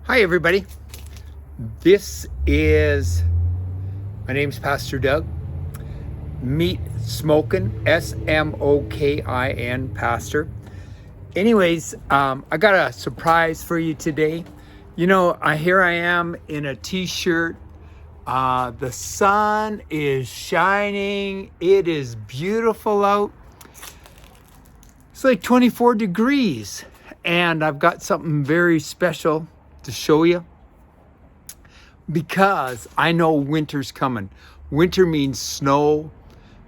Hi everybody. My name's Pastor Doug. Meat Smokin', S-M-O-K-I-N, Pastor. Anyways, I got a surprise for you today. Here I am in a t-shirt. The sun is shining. It is beautiful out. It's like 24 degrees. And I've got something very special to show you, because I know winter's coming. Winter means snow,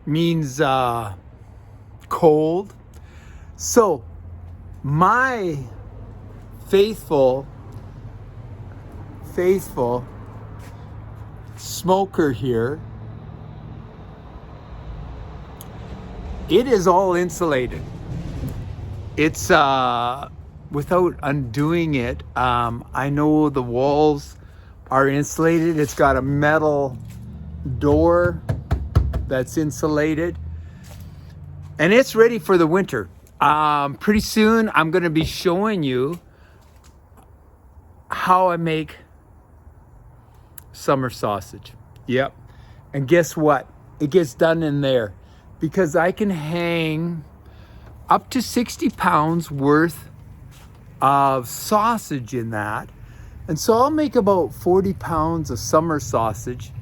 means cold. So my faithful smoker here, it is all insulated. It's without undoing it, I know the walls are insulated. It's got a metal door that's insulated, and it's ready for the winter. Pretty soon I'm going to be showing you how I make summer sausage. Yep. And guess what? It gets done in there, because I can hang up to 60 pounds worth of sausage in that. And so I'll make about 40 pounds of summer sausage,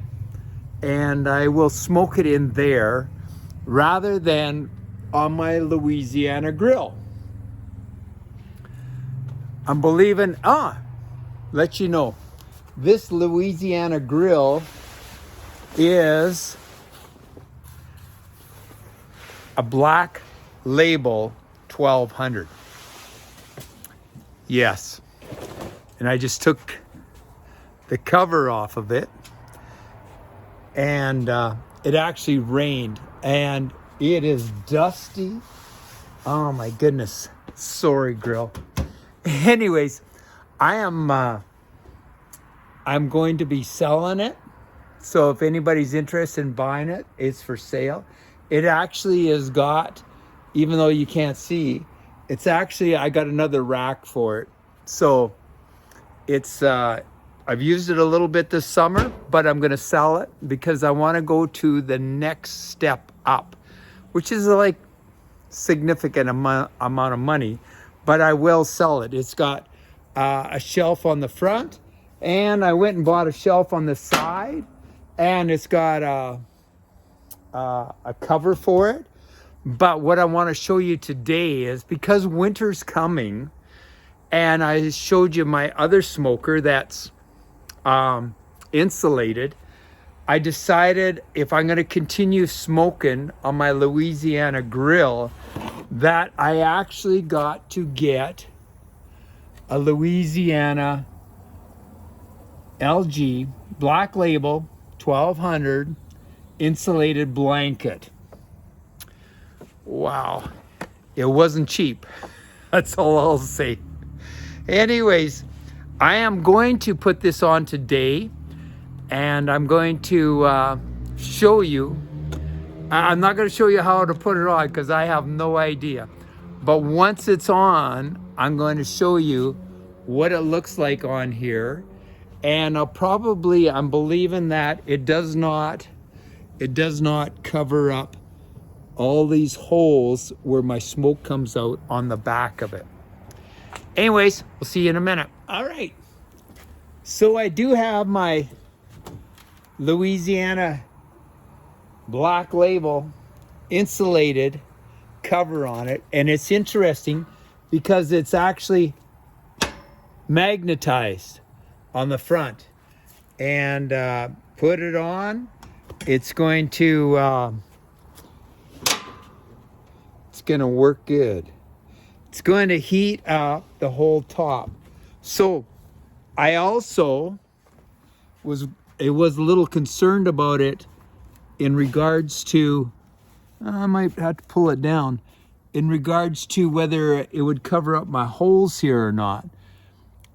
and I will smoke it in there rather than on my Louisiana grill. I'm believing, let you know, this Louisiana grill is a Black Label 1200. Yes. And I just took the cover off of it, and it actually rained, and it is dusty. Oh my goodness. Sorry, grill. Anyways, I'm going to be selling it. So if anybody's interested in buying it, it's for sale. It actually has got, even though you can't see, it's actually, I got another rack for it. So it's, I've used it a little bit this summer, but I'm going to sell it because I want to go to the next step up, which is like significant amount of money, but I will sell it. It's got a shelf on the front, and I went and bought a shelf on the side, and it's got a cover for it. But what I want to show you today is, because winter's coming, and I showed you my other smoker that's insulated, I decided if I'm going to continue smoking on my Louisiana grill, that I actually got to get a Louisiana LG Black Label 1200 insulated blanket. Wow, it wasn't cheap. That's all I'll say. Anyways, I am going to put this on today, and I'm going to show you. I'm not going to show you how to put it on because I have no idea. But once it's on, I'm going to show you what it looks like on here. And I'm believing that it does not cover up all these holes where my smoke comes out on the back of it. Anyways, we'll see you in a minute. All right. So I do have my Louisiana Black Label insulated cover on it. And it's interesting because it's actually magnetized on the front. And put it on. It's going to work good. It's going to heat up the whole top. So I also was a little concerned about it in regards to, I might have to pull it down, in regards to whether it would cover up my holes here or not.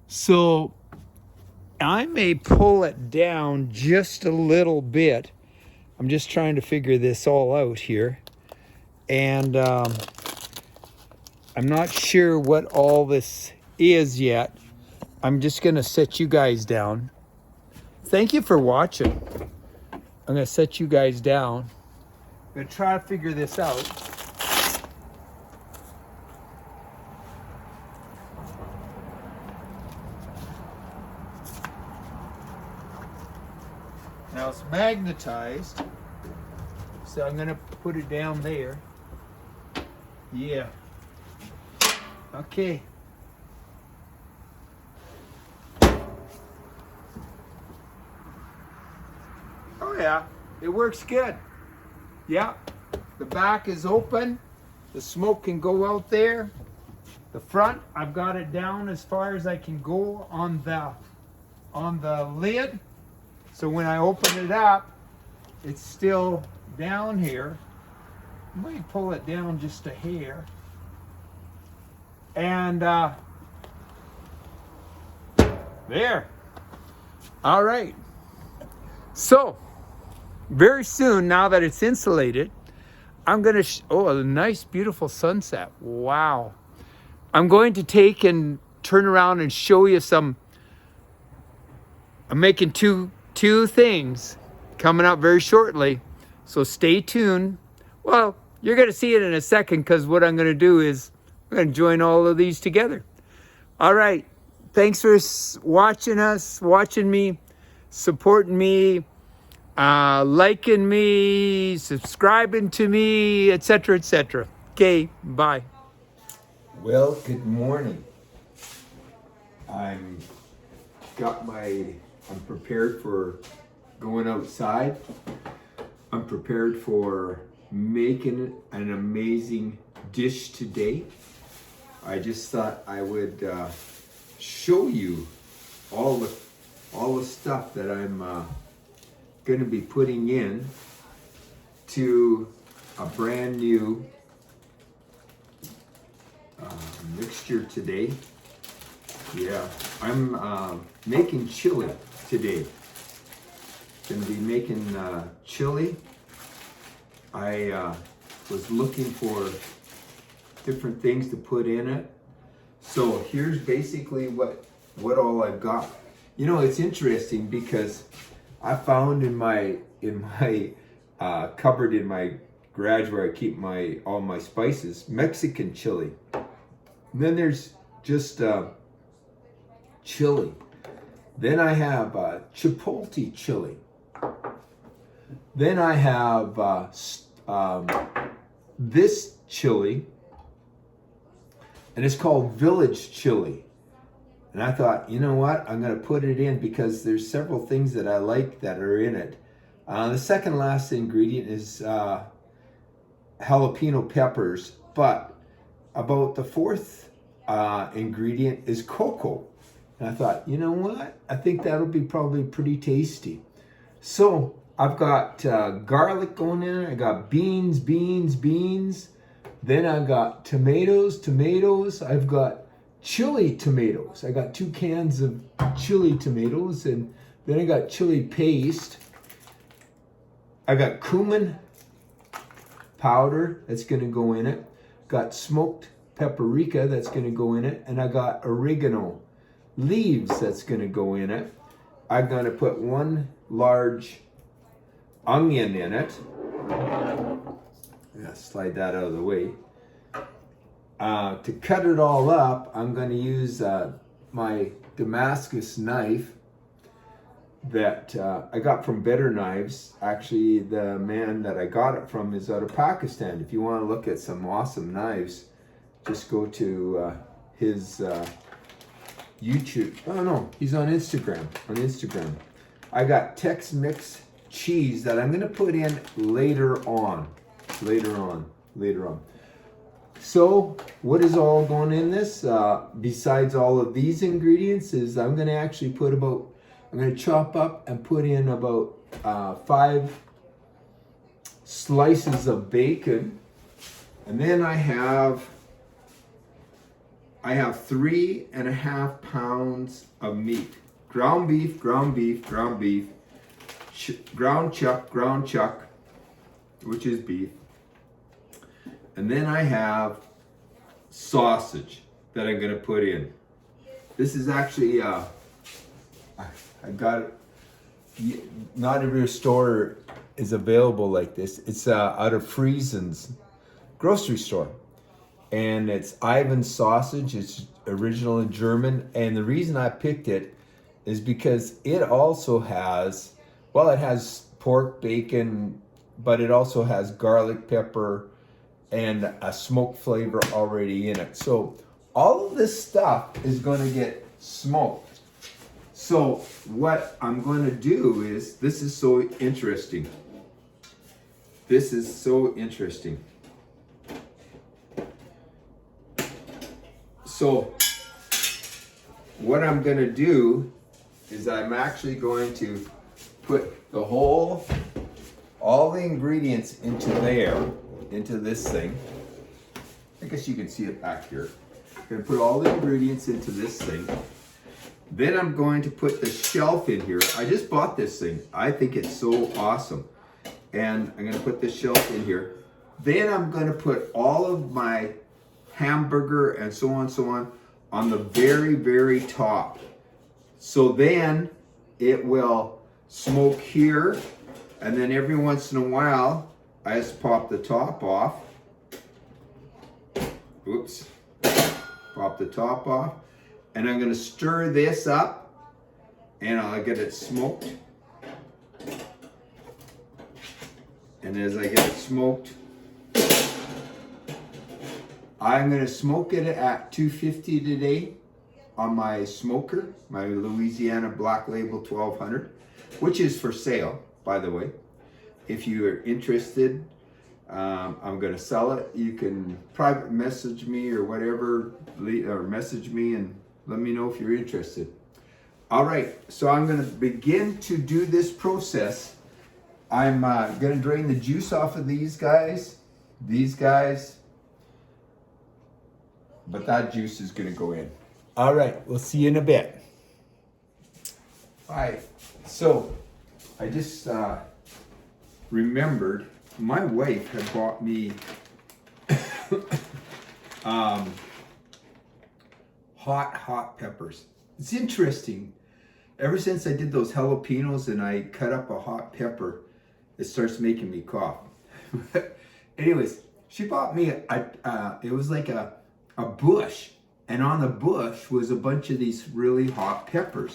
So I may pull it down just a little bit. I'm just trying to figure this all out here. And I'm not sure what all this is yet. I'm just going to set you guys down. Thank you for watching. I'm going to set you guys down. I'm going to try to figure this out. Now it's magnetized, so I'm going to put it down there. Yeah. Okay. Oh yeah, it works good. Yeah. The back is open. The smoke can go out there. The front, I've got it down as far as I can go on the lid. So when I open it up, it's still down here. I might pull it down just a hair. And there. All right. So very soon, now that it's insulated, I'm going to, oh, a nice, beautiful sunset. Wow. I'm going to take and turn around and show you some, I'm making two things coming up very shortly. So stay tuned. Well, you're going to see it in a second, because what I'm going to do is I'm going to join all of these together. All right. Thanks for watching me, supporting me, liking me, subscribing to me, etc., etc. Okay, bye. Well, good morning. I'm prepared for going outside. I'm prepared for making an amazing dish today. I just thought I would show you all the stuff that I'm going to be putting in to a brand new mixture today. Yeah, I'm making chili today. Going to be making chili. I was looking for different things to put in it. So here's basically what all I've got. You know, it's interesting because I found in my cupboard in my garage where I keep all my spices, Mexican chili. And then there's just chili. Then I have chipotle chili. Then I have this chili, and it's called Village Chili. And I thought, you know what? I'm going to put it in because there's several things that I like that are in it. The second last ingredient is jalapeno peppers, but about the fourth ingredient is cocoa. And I thought, you know what? I think that'll be probably pretty tasty. So I've got garlic going in. I got beans. Then I got tomatoes. I've got chili tomatoes. I got 2 cans of chili tomatoes, and then I got chili paste. I got cumin powder that's going to go in it. Got smoked paprika that's going to go in it, and I got oregano leaves that's going to go in it. I'm going to put 1 large onion in it. Yeah, slide that out of the way. To cut it all up, I'm going to use my Damascus knife that I got from Better Knives. Actually, the man that I got it from is out of Pakistan. If you want to look at some awesome knives, just go to his YouTube. Oh no, he's on Instagram. I got Tex-Mex cheese that I'm going to put in later on. So what is all going in this? Besides all of these ingredients, is I'm going to actually I'm going to chop up and put in about 5 slices of bacon. And then I have 3.5 pounds of meat. Ground beef, ground chuck, which is beef. And then I have sausage that I'm going to put in. This is actually, I got it. Not every store is available like this. It's out of Friesen's grocery store. And it's Ivan's sausage. It's original in German. And the reason I picked it is because it also has, well, it has pork, bacon, but it also has garlic, pepper, and a smoked flavor already in it. So all of this stuff is going to get smoked. So what I'm going to do is, this is so interesting. This is so interesting. So what I'm going to do is I'm actually going to put the all the ingredients into this thing. I guess you can see it back here. I'm going to put all the ingredients into this thing. Then I'm going to put the shelf in here. I just bought this thing. I think it's so awesome. And I'm going to put this shelf in here. Then I'm going to put all of my hamburger and so on the very, very top. So then it will smoke here. And then every once in a while, I just pop the top off. Oops. Pop the top off. And I'm going to stir this up and I'll get it smoked. And as I get it smoked, I'm going to smoke it at 250 today on my smoker, my Louisiana Black Label 1200, which is for sale, by the way. If you are interested, I'm going to sell it. You can private message me or whatever, or message me and let me know if you're interested. All right, so I'm going to begin to do this process. I'm going to drain the juice off of these guys, but that juice is going to go in. All right, we'll see you in a bit. All right, so I just remembered my wife had bought me hot peppers. It's interesting. Ever since I did those jalapenos and I cut up a hot pepper, it starts making me cough. Anyways, she bought me it was like a bush, and on the bush was a bunch of these really hot peppers.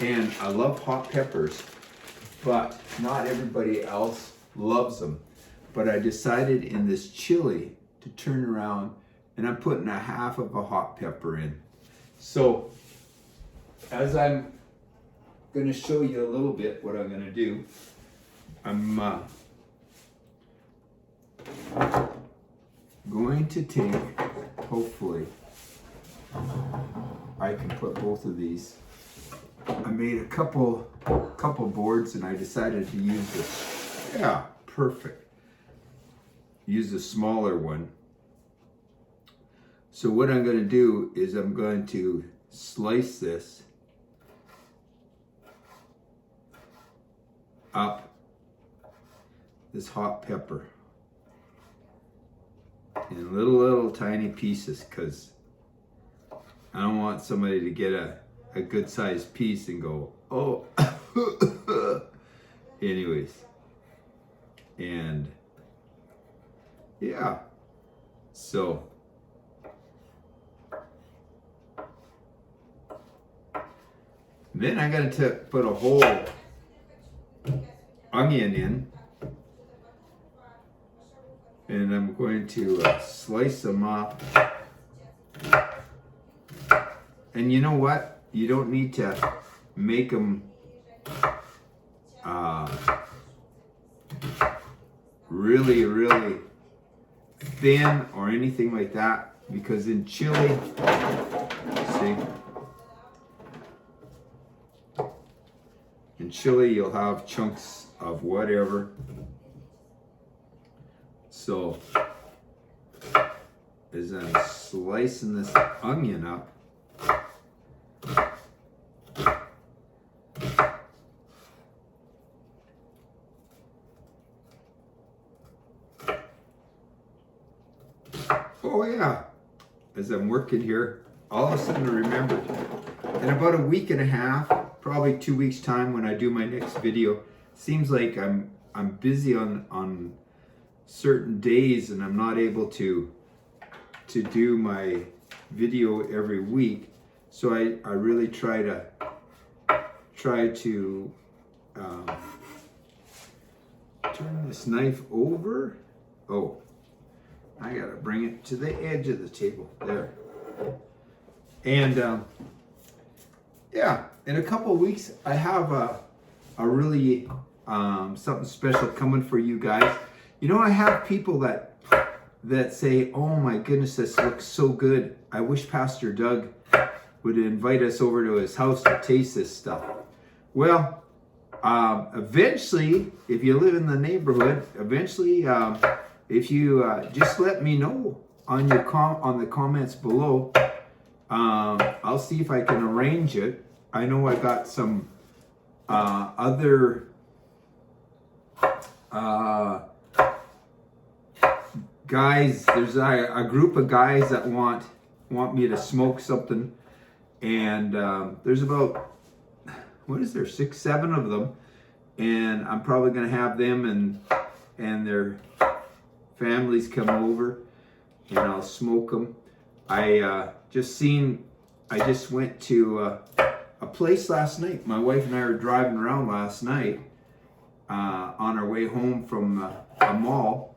And I love hot peppers, but not everybody else loves them. But I decided in this chili to turn around, and I'm putting a half of a hot pepper in. So as I'm going to show you a little bit what I'm going to do, I'm going to take, hopefully, I can put both of these. I made a couple boards and I decided to use this. Yeah, perfect. Use the smaller one. So what I'm going to do is I'm going to slice this up, this hot pepper, in little tiny pieces, because I don't want somebody to get a good sized piece and go, oh. Anyways, and yeah, so then I got to put a whole onion in, and I'm going to slice them up. And you know what? You don't need to make them really thin or anything like that, because in chili, see, in chili you'll have chunks of whatever. So as I'm slicing this onion up, oh yeah, as I'm working here, all of a sudden I remembered. In about a week and a half, probably 2 weeks time when I do my next video, seems like I'm busy on certain days and I'm not able to do my video every week. So I really try to turn this knife over. Oh, I gotta bring it to the edge of the table there. And yeah, in a couple of weeks I have a really something special coming for you guys. You know, I have people that say, oh my goodness, this looks so good. I wish Pastor Doug would invite us over to his house to taste this stuff. Well, eventually, if you live in the neighborhood, eventually, if you just let me know on your on the comments below, I'll see if I can arrange it. I know I got some other guys. There's a group of guys that want me to smoke something, and there's about, what is there, 6, 7 of them, and I'm probably gonna have them and their families come over, and I'll smoke them. I just went to a place last night. My wife and I were driving around last night on our way home from a mall,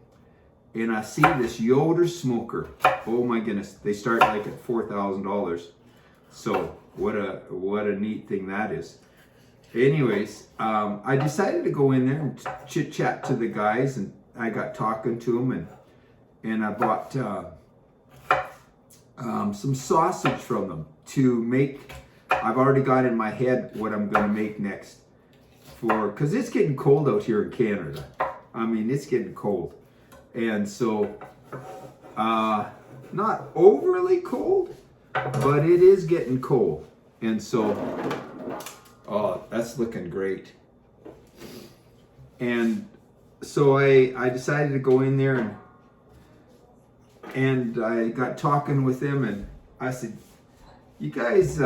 and I see this Yoder smoker. Oh my goodness, they start like at $4,000. So what a neat thing that is. Anyways, I decided to go in there and chit chat to the guys, and I got talking to them, and I bought some sausage from them to make. I've already got in my head what I'm going to make next, because it's getting cold out here in Canada. I mean, it's getting cold, and so not overly cold, but it is getting cold, and so oh, that's looking great. And so I decided to go in there, and I got talking with them, and I said, you guys,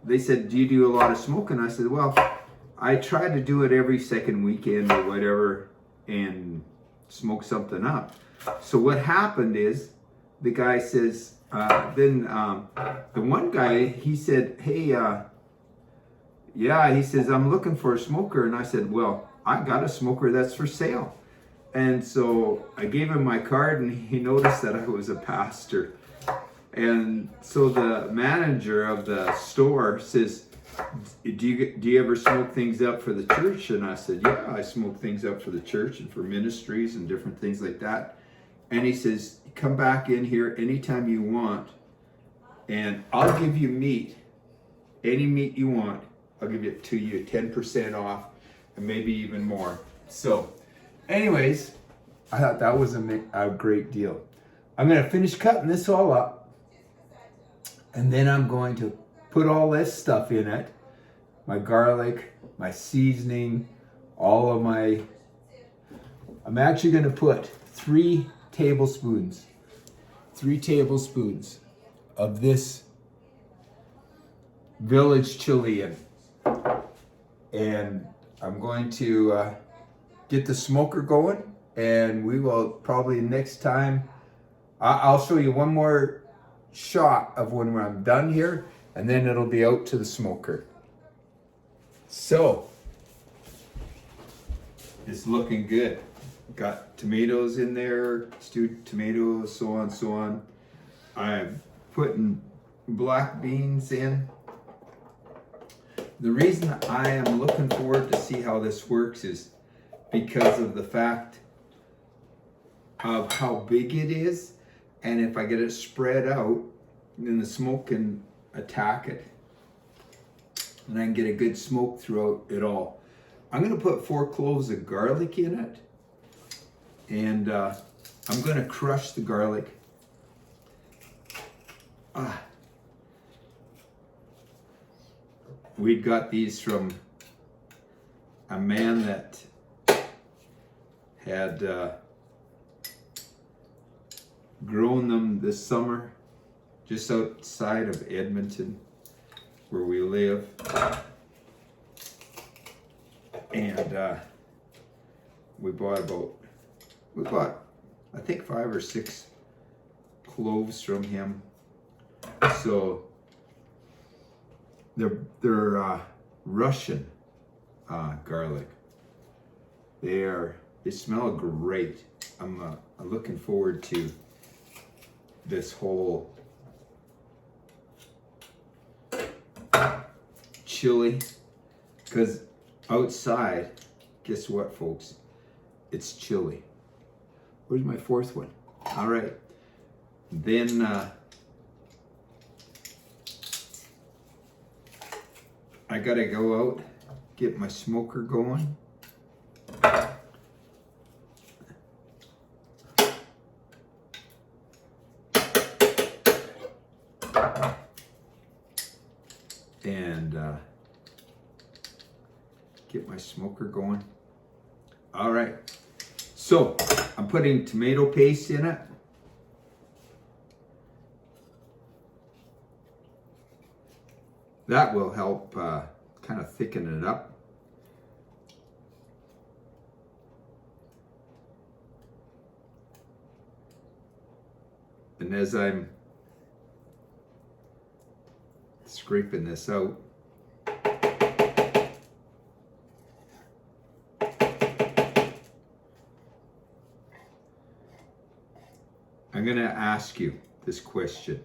they said, do you do a lot of smoking? I said, well, I try to do it every second weekend or whatever and smoke something up. So what happened is, the guy says, the one guy, he said, hey, yeah, he says, I'm looking for a smoker. And I said, well, I got a smoker that's for sale. And so I gave him my card, and he noticed that I was a pastor. And so the manager of the store says, do you ever smoke things up for the church? And I said, yeah, I smoke things up for the church and for ministries and different things like that. And he says, come back in here anytime you want, and I'll give you meat. Any meat you want, I'll give it to you 10% off, and maybe even more. So anyways, I thought that was a great deal. I'm going to finish cutting this all up, and then I'm going to put all this stuff in it. My garlic, my seasoning, all of my... I'm actually going to put 3 tablespoons of this village chili in. And I'm going to get the smoker going, and we will probably next time, I'll show you one more shot of when I'm done here, and then it'll be out to the smoker. So, it's looking good. Got tomatoes in there, stewed tomatoes, so on, so on. I'm putting black beans in. The reason I am looking forward to see how this works is because of the fact of how big it is, and if I get it spread out, then the smoke can attack it, and I can get a good smoke throughout it all. I'm going to put 4 cloves of garlic in it, and I'm going to crush the garlic. We'd got these from a man that had grown them this summer just outside of Edmonton where we live. And we bought I think 5 or 6 cloves from him. So they're Russian garlic. They smell great. I'm looking forward to this whole chili, because outside, guess what, folks? It's chilly. Where's my 4th one? All right. Then I gotta go out, get my smoker going. And get my smoker going. All right. So I'm putting tomato paste in it. That will help kind of thicken it up. And as I'm scraping this out, I'm going to ask you this question,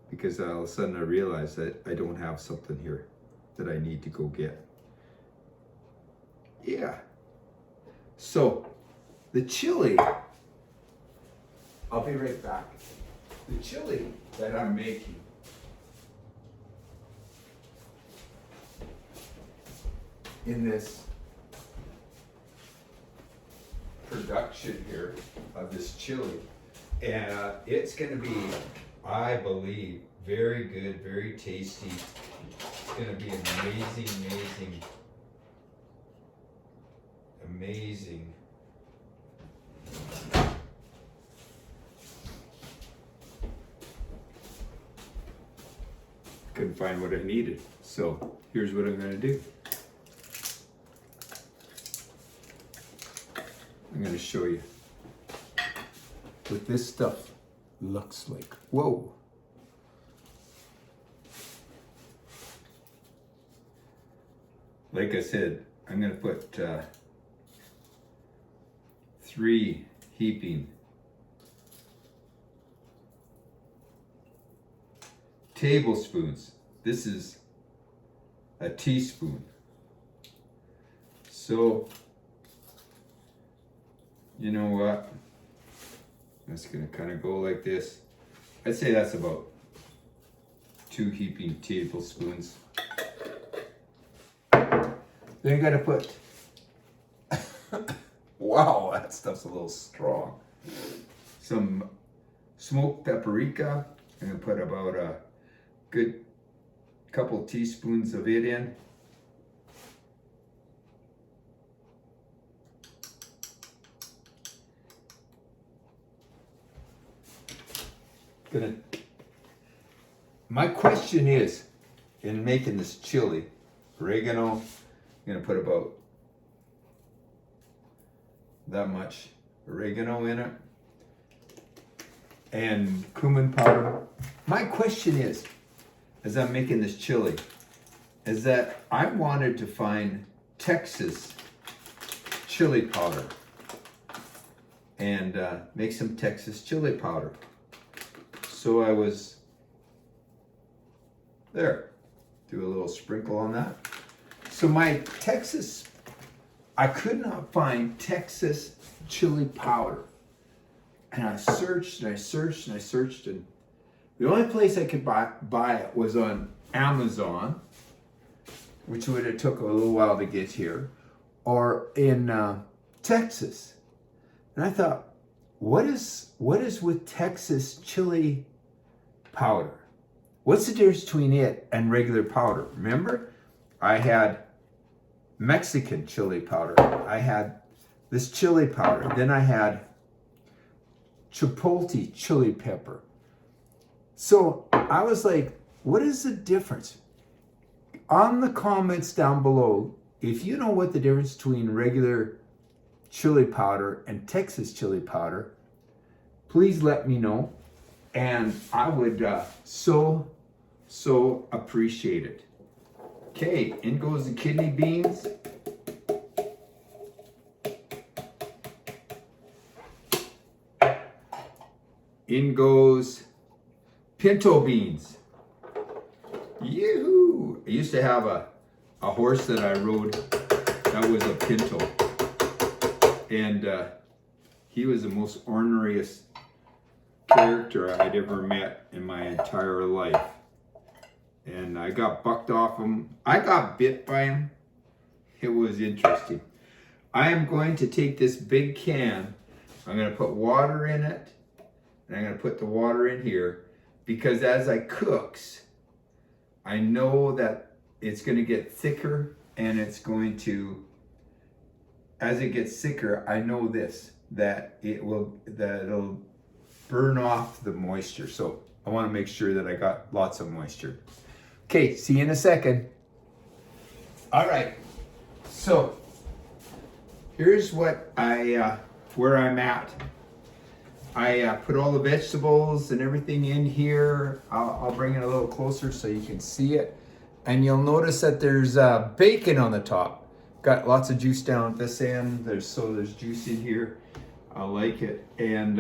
because all of a sudden I realize that I don't have something here that I need to go get. Yeah. So the chili, I'll be right back. The chili that I'm making in this production here of this chili, and it's going to be, I believe, very good, very tasty. It's going to be amazing. Couldn't find what I needed, so here's what I'm going to do. I'm going to show you what this stuff looks like. Whoa. Like I said, I'm going to put 3 heaping tablespoons. This is a teaspoon. So, you know what? That's gonna kind of go like this. I'd say that's about 2 heaping tablespoons. Then you gotta put, wow, that stuff's a little strong. Some smoked paprika. I'm gonna put about a good couple teaspoons of it in. My question is, in making this chili, oregano, I'm gonna put about that much oregano in it, and cumin powder. My question is, as I'm making this chili, is that I wanted to find Texas chili powder and make some Texas chili powder. So I was there, do a little sprinkle on that. So my Texas, I could not find Texas chili powder. And I searched and I searched and I searched, and the only place I could buy it was on Amazon, which would have took a little while to get here, or in Texas. And I thought, what is with Texas chili powder? What's the difference between it and regular powder? Remember, I had Mexican chili powder. I had this chili powder. Then I had chipotle chili pepper. So I was like, what is the difference? On the comments down below, if you know what the difference between regular chili powder and Texas chili powder, please let me know. And I would so appreciate it. Okay, in goes the kidney beans. In goes pinto beans. Yoo-hoo! I used to have a horse that I rode that was a pinto. And he was the most orneriest character I'd ever met in my entire life. And I got bucked off him. I got bit by him. It was interesting. I am going to take this big can. I'm going to put water in it. And I'm going to put the water in here. Because as I cooks, I know that it's going to get thicker. And it's going to, as it gets thicker, I know this. That it'll burn off the moisture. So I want to make sure that I got lots of moisture. Okay, see you in a second. All right, so here's what where I'm at. I put all the vegetables and everything in here. I'll bring it a little closer so you can see it. And you'll notice that there's bacon on the top. Got lots of juice down at this end. There's juice in here. I like it. And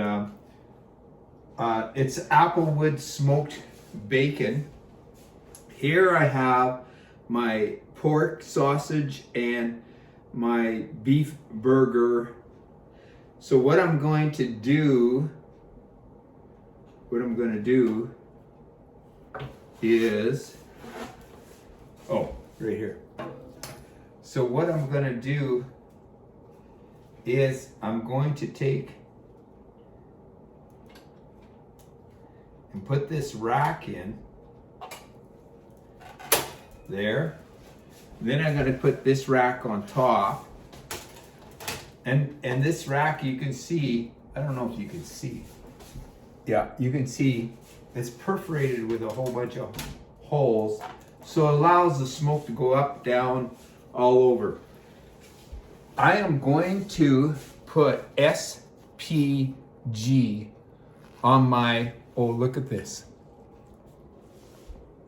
it's applewood smoked bacon. Here I have my pork sausage and my beef burger. So what I'm going to do is, right here. So what I'm going to do is I'm going to take and put this rack in there. Then I'm going to put this rack on top. And this rack, you can see, I don't know if you can see. Yeah, you can see it's perforated with a whole bunch of holes. So it allows the smoke to go up, down, all over. I am going to put SPG on my, look at this.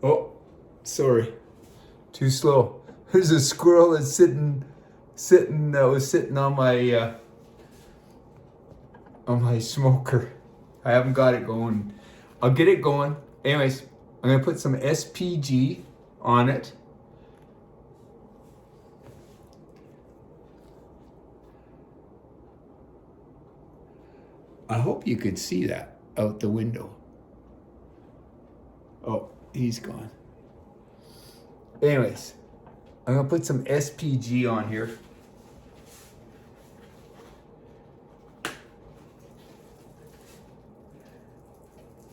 Oh, sorry. Too slow. There's a squirrel that's sitting on my smoker. I haven't got it going. I'll get it going. Anyways, I'm gonna put some SPG on it. I hope you could see that out the window. Oh, he's gone. Anyways, I'm gonna put some SPG on here.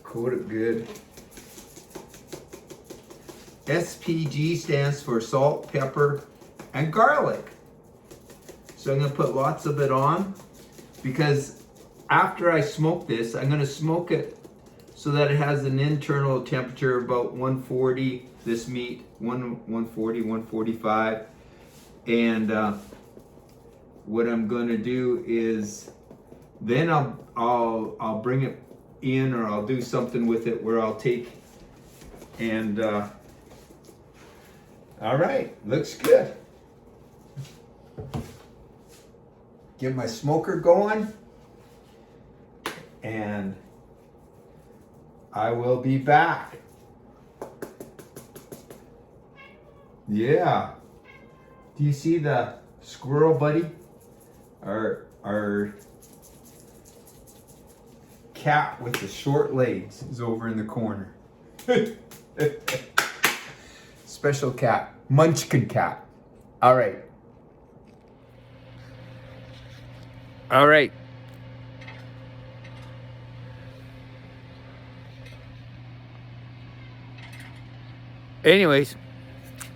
Coat it good. SPG stands for salt, pepper, and garlic. So I'm gonna put lots of it on because after I smoke this, I'm gonna smoke it so that it has an internal temperature about 140, this meat, 140, 145. And what I'm gonna do is, then I'll bring it in, or I'll do something with it where I'll take and, all right, looks good. Get my smoker going, and I will be back. Yeah. Do you see the squirrel, buddy? Our cat with the short legs is over in the corner. Special cat, Munchkin cat. All right. All right. Anyways,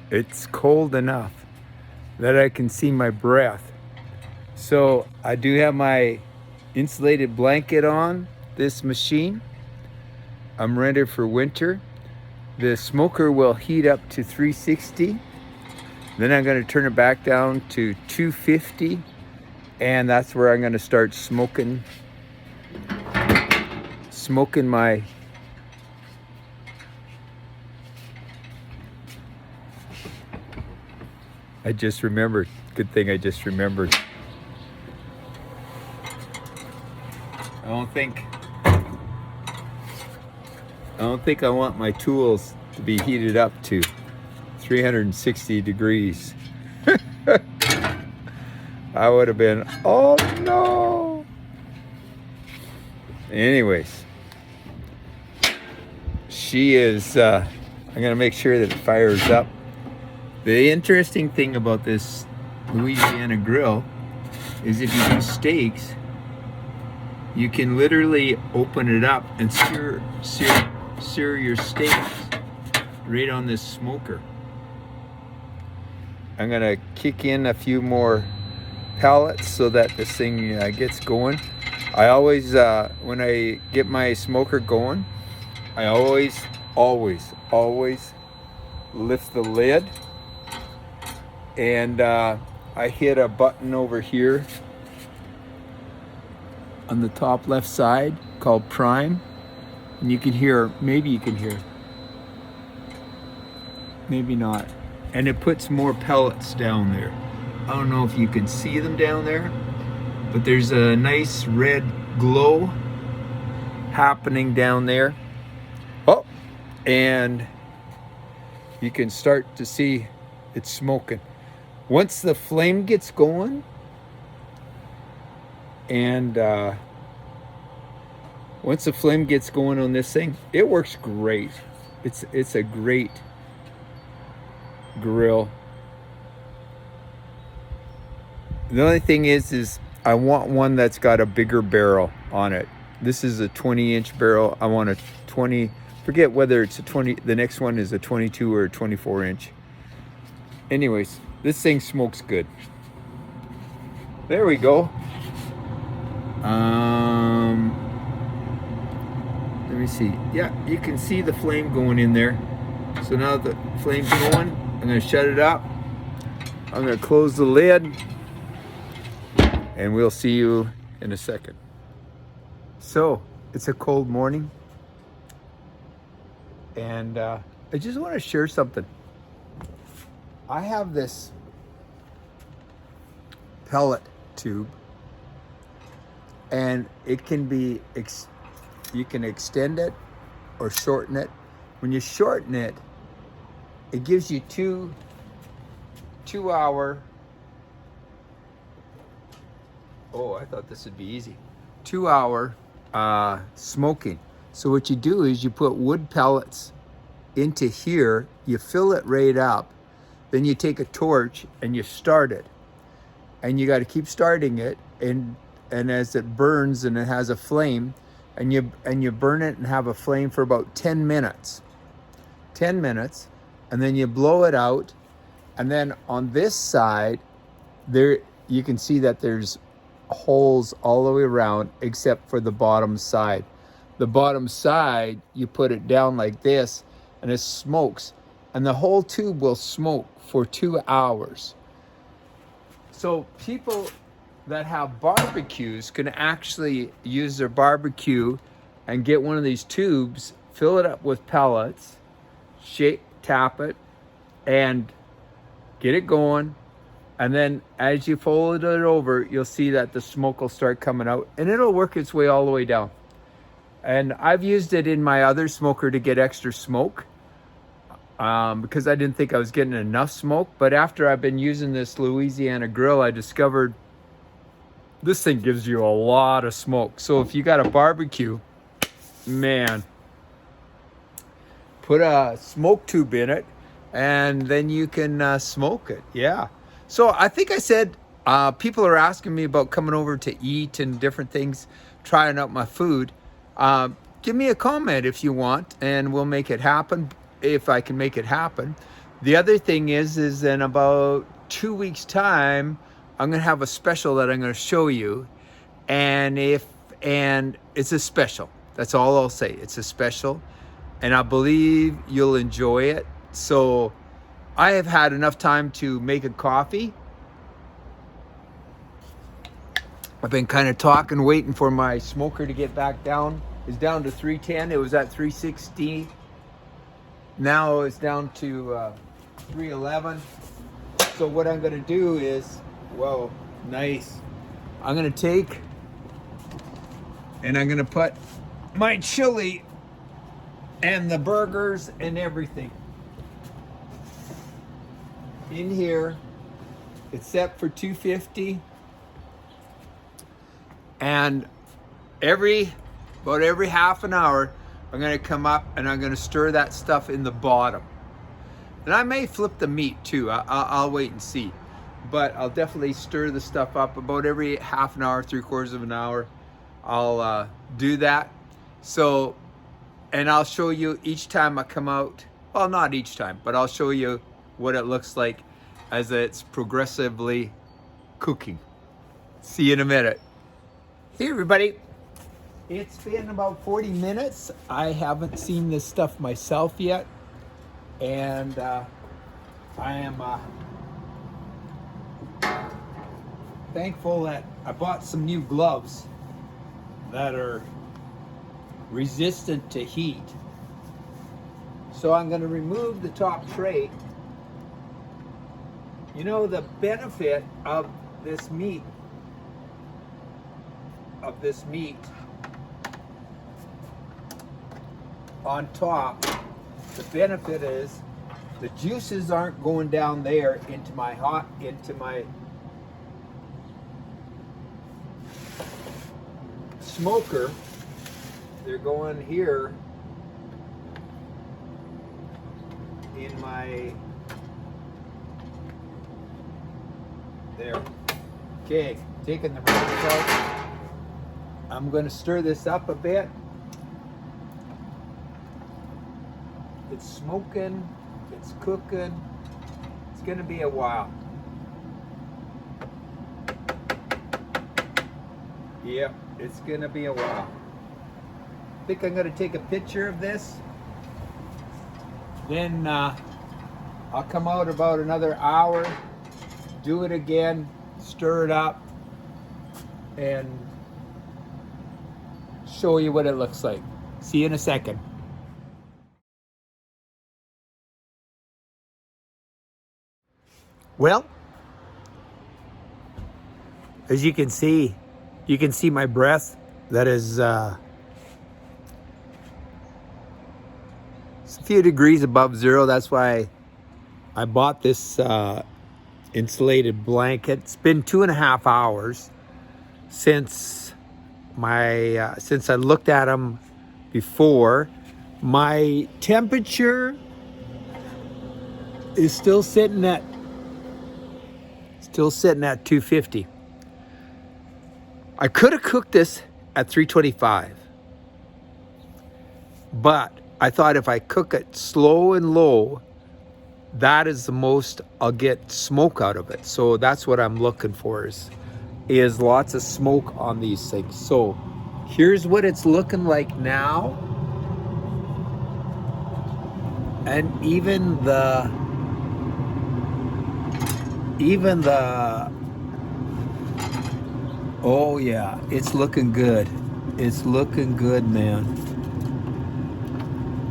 it's cold enough that I can see my breath. So I do have my insulated blanket on, this machine. I'm ready for winter. The smoker will heat up to 360. Then I'm going to turn it back down to 250. And that's where I'm going to start smoking my I just remembered. Good thing I just remembered. I don't think I want my tools to be heated up to 360 degrees. I would have been, oh no. Anyways, she is, I'm gonna make sure that it fires up. The interesting thing about this Louisiana grill is if you do steaks, you can literally open it up and sear your steaks right on this smoker. I'm gonna kick in a few more pellets so that this thing gets going. I always, when I get my smoker going, I always lift the lid, and I hit a button over here on the top left side called prime, and you can hear, maybe you can hear, maybe not, and it puts more pellets down there. I don't know if you can see them down there, but there's a nice red glow happening down there. Oh, and you can start to see it's smoking. Once the flame gets going, and once the flame gets going on this thing, it works great. It's a great grill. The only thing is I want one that's got a bigger barrel on it. This is a 20-inch barrel. I want a 20, forget whether it's a 20, the next one is a 22 or a 24-inch. Anyways, this thing smokes good. There we go. Let me see. Yeah, you can see the flame going in there. So now the flame's going, I'm gonna shut it up. I'm gonna close the lid, and we'll see you in a second. So, it's a cold morning, and I just want to share something. I have this pellet tube, and it can be, you can extend it or shorten it. When you shorten it, it gives you two hour, oh, I thought this would be easy, 2 hour smoking. So what you do is you put wood pellets into here, you fill it right up, then you take a torch and you start it. And you got to keep starting it, and as it burns and it has a flame, and you burn it and have a flame for about 10 minutes. 10 minutes, and then you blow it out, and then on this side, there you can see that there's holes all the way around except for the bottom side. The bottom side, you put it down like this, and it smokes, and the whole tube will smoke for 2 hours. So people that have barbecues can actually use their barbecue and get one of these tubes, fill it up with pellets, tap it, and get it going. And then as you fold it over, you'll see that the smoke will start coming out, and it'll work its way all the way down. And I've used it in my other smoker to get extra smoke because I didn't think I was getting enough smoke. But after I've been using this Louisiana grill, I discovered this thing gives you a lot of smoke. So if you got a barbecue, man, put a smoke tube in it, and then you can smoke it. Yeah. So I think I said, people are asking me about coming over to eat and different things, trying out my food. Give me a comment if you want, and we'll make it happen if I can make it happen. The other thing is in about 2 weeks' time, I'm going to have a special that I'm going to show you. And if and it's a special. That's all I'll say. It's a special, and I believe you'll enjoy it. So I have had enough time to make a coffee. I've been kind of talking, waiting for my smoker to get back down. It's down to 310. It was at 360. Now it's down to 311. So what I'm going to do is, whoa, nice. I'm going to take and I'm going to put my chili and the burgers and everything in here. It's set for 250. And about every half an hour, I'm going to come up and I'm going to stir that stuff in the bottom. And I may flip the meat too. I'll wait and see. But I'll definitely stir the stuff up about every half an hour, 3/4 of an hour. I'll do that. So, and I'll show you each time I come out. Well, not each time, but I'll show you what it looks like as it's progressively cooking. See you in a minute. Hey everybody. It's been about 40 minutes. I haven't seen this stuff myself yet. And I am thankful that I bought some new gloves that are resistant to heat. So I'm going to remove the top tray. You know, the benefit of this meat, on top, the benefit is the juices aren't going down there into my smoker. They're going here in my, there. Okay, taking the rest out. I'm going to stir this up a bit. It's smoking, it's cooking. It's going to be a while. Yep, it's going to be a while. I think I'm going to take a picture of this. Then I'll come out about another hour, do it again, stir it up, and show you what it looks like. See you in a second. Well, as you can see my breath. That is it's a few degrees above zero. That's why I bought this insulated blanket. It's been 2.5 hours since I looked at them before. My temperature is still sitting at 250. I could have cooked this at 325, but I thought if I cook it slow and low, that is the most I'll get smoke out of it. So that's what I'm looking for is lots of smoke on these things. So here's what it's looking like now. And even the oh yeah, it's looking good. It's looking good, man.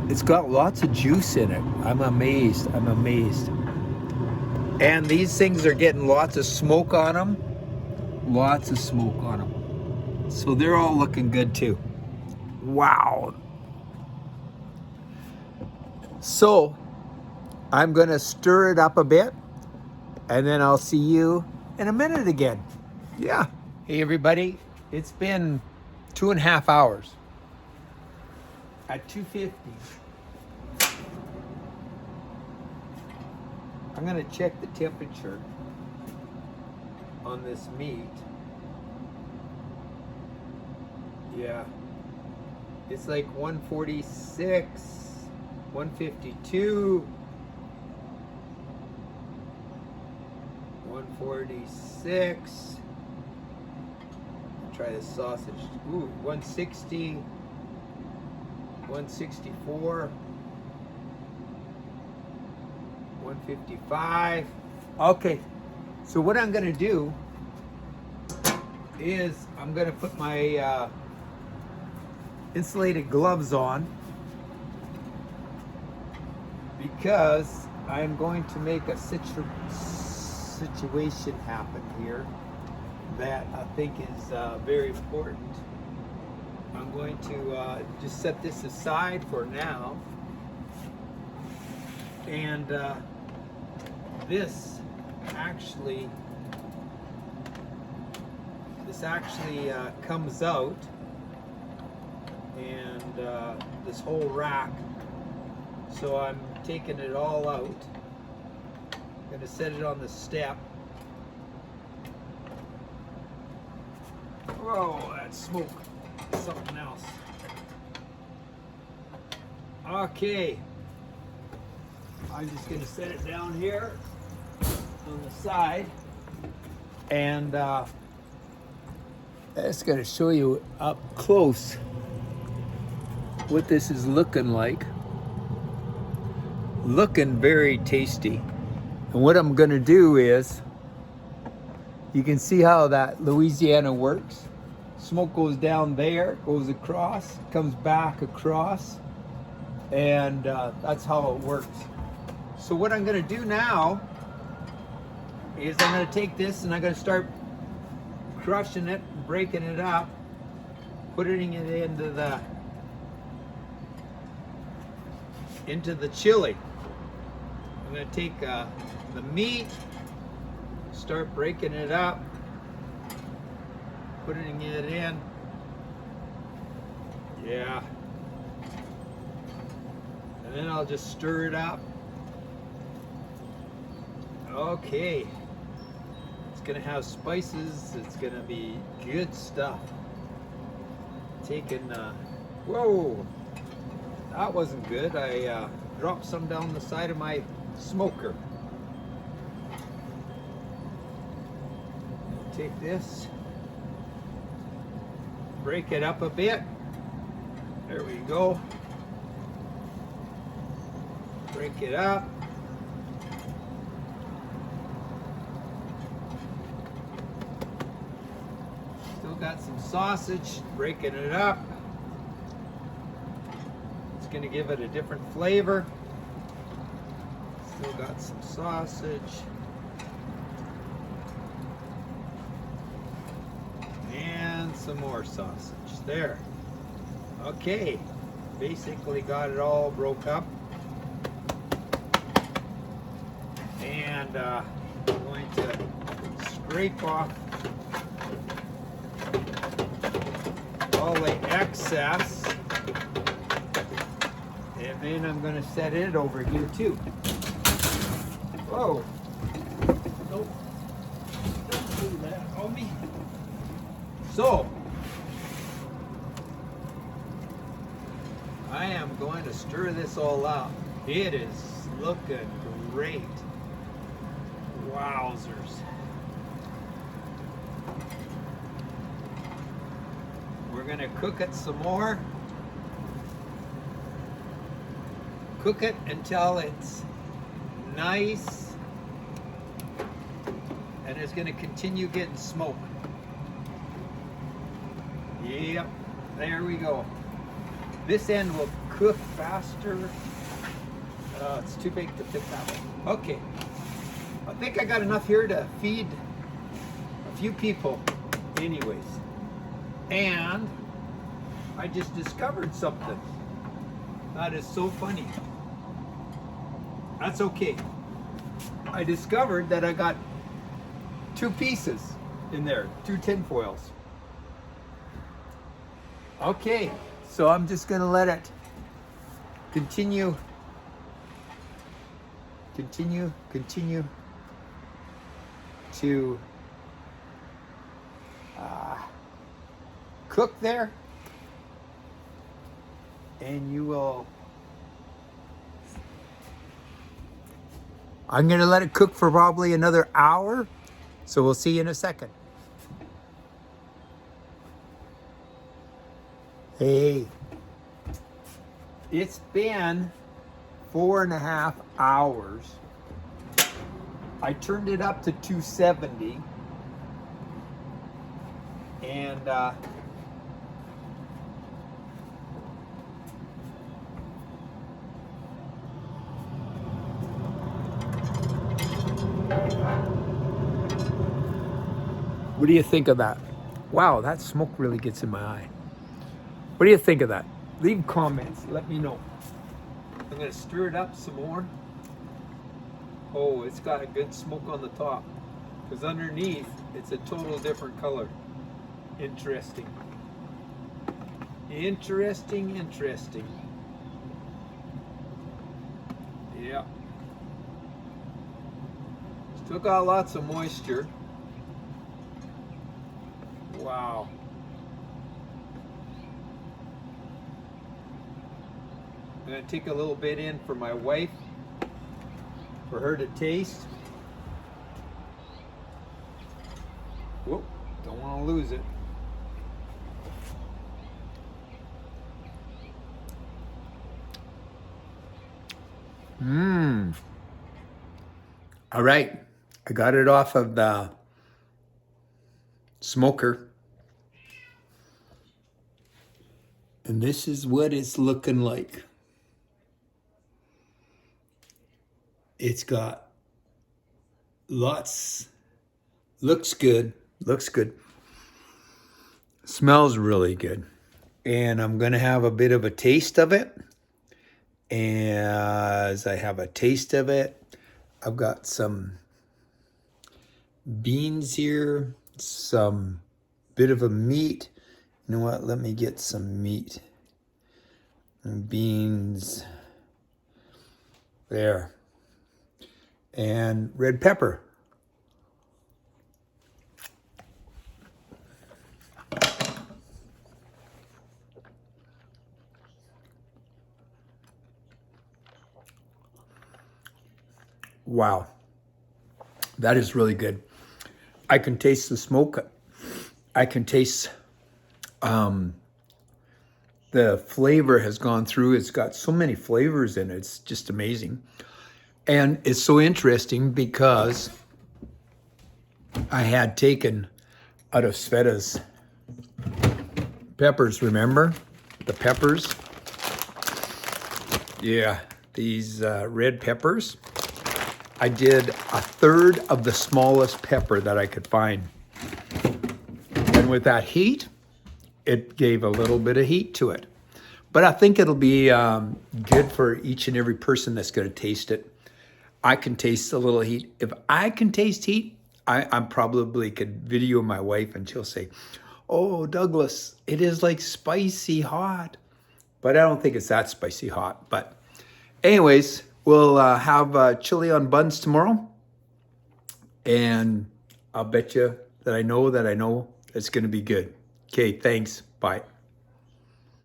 It's got lots of juice in it. I'm amazed. And these things are getting lots of smoke on them. So they're all looking good too. Wow. So I'm gonna stir it up a bit, and then I'll see you in a minute again. Yeah. Hey everybody, it's been 2.5 hours at 250. I'm gonna check the temperature on this meat. Yeah, it's like 146, 152, 146. try this sausage. Ooh, 160, 164, 155. Okay, so what I'm gonna do is I'm gonna put my insulated gloves on because I'm going to make a situation happen here that I think is very important. I'm going to just set this aside for now, and this actually comes out, and this whole rack. So I'm taking it all out. I'm going to set it on the step. Whoa, that smoke. Something else. Okay. I'm just going to set it down here on the side. And that's going to show you up close what this is looking like. Looking very tasty. And what I'm going to do is, you can see how that Louisiana works. Smoke goes down there, goes across, comes back across, and that's how it works. So what I'm going to do now is I'm going to take this and I'm going to start crushing it, breaking it up, putting it into the chili. I'm going to take the meat, start breaking it up, putting it in. Yeah. And then I'll just stir it up. Okay. It's gonna have spices. It's gonna be good stuff. Taking, whoa, that wasn't good. I dropped some down the side of my smoker. Take this, break it up a bit. There we go. Break it up. Still got some sausage, breaking it up. It's going to give it a different flavor. Still got some sausage. And some more sausage. There. Okay. Basically got it all broke up. And I'm going to scrape off all the excess. And then I'm going to set it over here too. Whoa. Nope. Don't do that on me. So, I am going to stir this all up. It is looking great. Wowzers. We're going to cook it some more. Cook it until it's nice. And it's going to continue getting smoke. Yep, there we go. This end will cook faster. It's too big to fit that one. Okay, I think I got enough here to feed a few people anyways. And I just discovered something. That is so funny. That's okay. I discovered that I got 2 pieces in there, 2 tin foils. Okay, so I'm just going to let it continue to cook there, and you will. I'm going to let it cook for probably another hour, so we'll see you in a second. Hey, it's been 4.5 hours. I turned it up to 270, and what do you think of that? Wow, that smoke really gets in my eye. What do you think of that? Leave comments, let me know. I'm gonna stir it up some more. Oh, it's got a good smoke on the top, because underneath it's a total different color. Interesting. Interesting. Yeah. Still got lots of moisture. Wow. I'm gonna take a little bit in for my wife, for her to taste. Whoop, don't want to lose it. All right, I got it off of the smoker. And this is what it's looking like. It's got lots, looks good, smells really good. And I'm gonna have a bit of a taste of it. As I have a taste of it, I've got some beans here, some bit of a meat. You know what, let me get some meat. And beans, there. And red pepper. Wow, that is really good. I can taste the smoke. I can taste the flavor has gone through. It's got so many flavors in it. It's just amazing. And it's so interesting because I had taken out of Sveta's peppers, remember? The peppers. Yeah, these red peppers. I did 1/3 of the smallest pepper that I could find. And with that heat, it gave a little bit of heat to it. But I think it'll be good for each and every person that's going to taste it. I can taste a little heat. If I can taste heat, I probably could video my wife and she'll say, "Oh, Douglas, it is like spicy hot." But I don't think it's that spicy hot. But anyways, we'll have chili on buns tomorrow. And I'll bet you that I know it's going to be good. Okay, thanks. Bye.